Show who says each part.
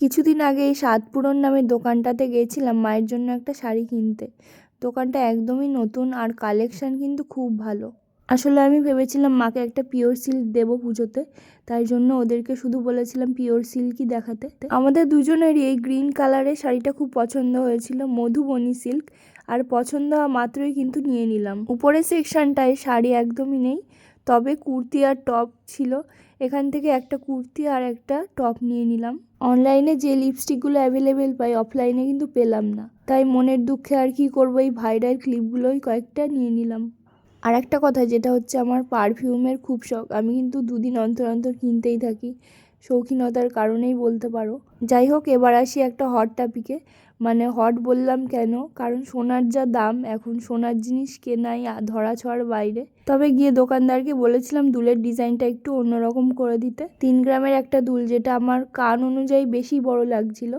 Speaker 1: কিছুদিন আগে এই সাতপুরন নামের দোকানটাতে গেছিলাম মায়ের জন্য একটা শাড়ি কিনতে। দোকানটা একদমই নতুন আর কালেকশন কিন্তু খুব ভালো। আসলে আমি ভেবেছিলাম মাকে একটা পিওর সিল্ক দেবো পুজোতে, তাই জন্য ওদেরকে শুধু বলেছিলাম পিওর সিল্কই দেখাতে। আমাদের দুজনেরই এই গ্রিন কালারের শাড়িটা খুব পছন্দ হয়েছিল, মধুবনী সিল্ক, আর পছন্দ হওয়া মাত্রই কিন্তু নিয়ে নিলাম। উপরের সেকশনটায় শাড়ি একদমই নেই, তবে কুর্তি আর টপ ছিল। এখান থেকে একটা কুর্তি আর একটা টপ নিয়ে নিলাম। অনলাইনে যে লিপস্টিকগুলো অ্যাভেলেবেল পাই অফলাইনে কিন্তু পেলাম না, তাই মনের দুঃখে আর কি করবো, এই ভাইরাল ক্লিপগুলোই কয়েকটা নিয়ে নিলাম। আর একটা কথা যেটা হচ্ছে, আমার পারফিউমের খুব শখ, আমি কিন্তু দুদিন অন্তর অন্তর কিনতেই থাকি, শৌখিনতার কারণেই বলতে পারো। যাই হোক, এবার আসি একটা হট টপিকে। মানে হট বললাম কেন, কারণ সোনার যা দাম এখন, সোনার জিনিস কেনাই ধরা ছোঁয়ার বাইরে। তবে গিয়ে দোকানদারকে বলেছিলাম দুলের ডিজাইনটা একটু অন্যরকম করে দিতে। 3 গ্রামের একটা দুল, যেটা আমার কান অনুযায়ী বেশি বড় লাগছিল।